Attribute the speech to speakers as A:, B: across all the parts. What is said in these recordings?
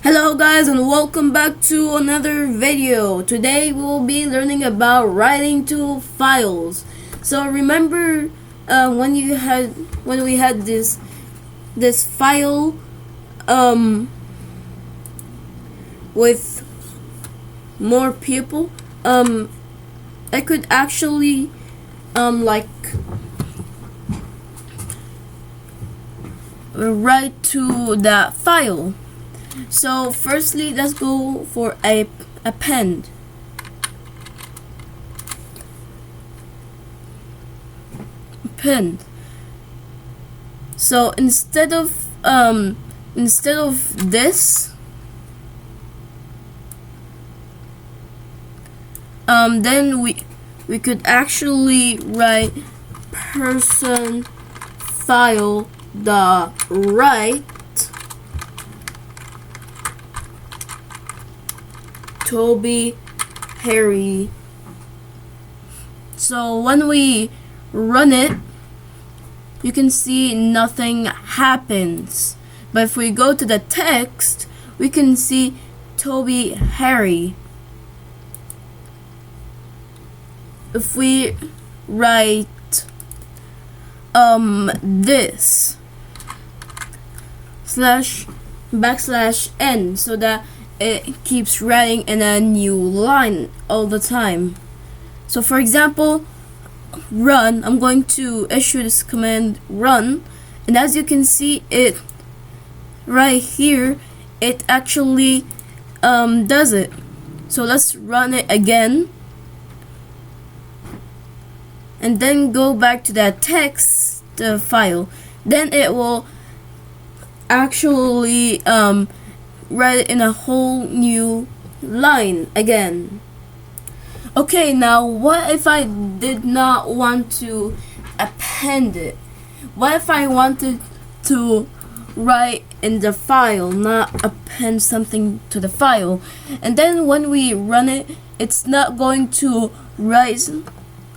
A: Hello guys, and welcome back to another video. Today we will be learning about writing to files. So remember when we had this file with more people, I could actually like write to that file. So firstly, let's go for append. Append. So instead of this, then we could actually write person file the write Toby Harry. So when we run it, you can see nothing happens. But if we go to the text, we can see Toby Harry. If we write this /n so that it keeps writing in a new line all the time. So for example, run, I'm going to issue this command run, and as you can see it right here, it actually does it. So let's run it again and then go back to that text file. Then it will actually write it in a whole new line again. Okay, now what if I did not want to append it? What if I wanted to write in the file, not append something to the file? And then when we run it, it's not going to write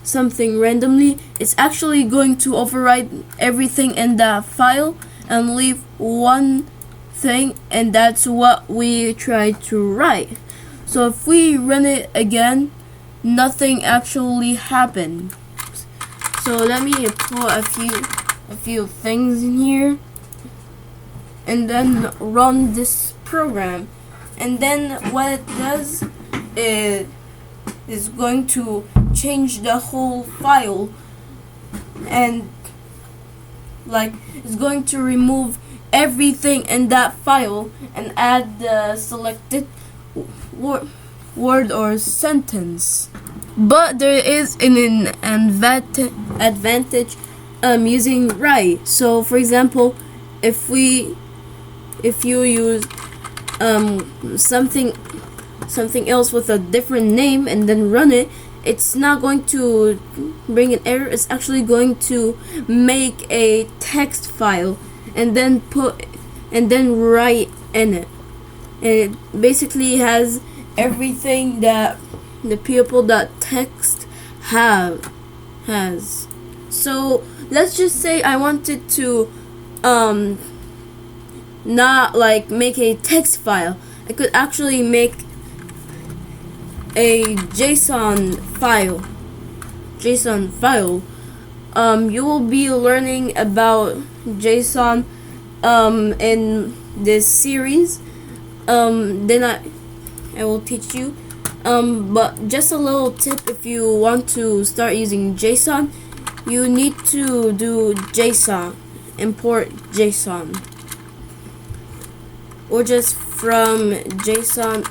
A: something randomly. It's actually going to override everything in that file and leave one thing, and that's what we try to write. So if we run it again, nothing actually happened. So let me put a few things in here and then run this program, and then what it does is going to change the whole file, and like it's going to remove everything in that file and add the selected word or sentence. But there is an advantage using write. So for example, if you use something else with a different name and then run it, it's not going to bring an error. It's actually going to make a text file and then write in it. And it basically has everything that the people.txt has. So let's just say I wanted to not like make a text file. I could actually make a JSON file. You will be learning about JSON in this series. Then I will teach you. But just a little tip: if you want to start using JSON, you need to do JSON, import JSON, or just from JSON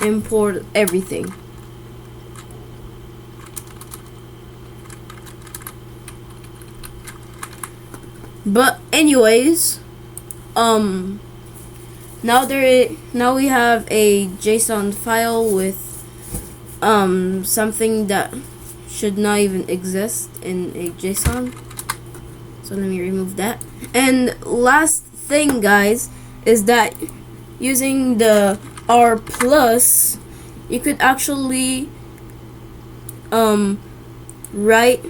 A: import everything. But anyways, now we have a JSON file with something that should not even exist in a JSON. So let me remove that. And last thing, guys, is that using the R+, you could actually write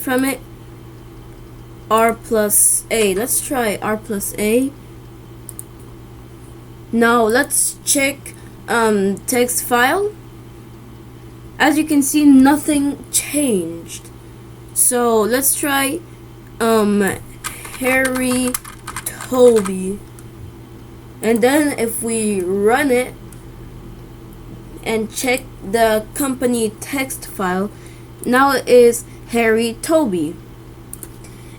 A: from it r plus a. Let's try r plus a. Now let's check text file. As you can see, nothing changed. So let's try Harry Toby, and then if we run it and check the company text file, now it is Harry Toby.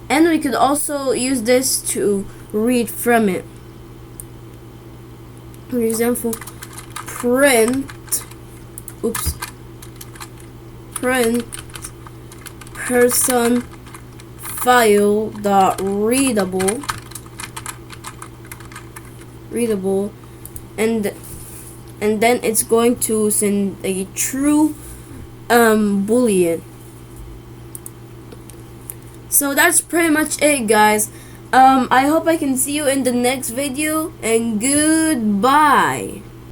A: And we could also use this to read from it. For example, print person file dot readable, and then it's going to send a true boolean. So that's pretty much it, guys. I hope I can see you in the next video, and goodbye.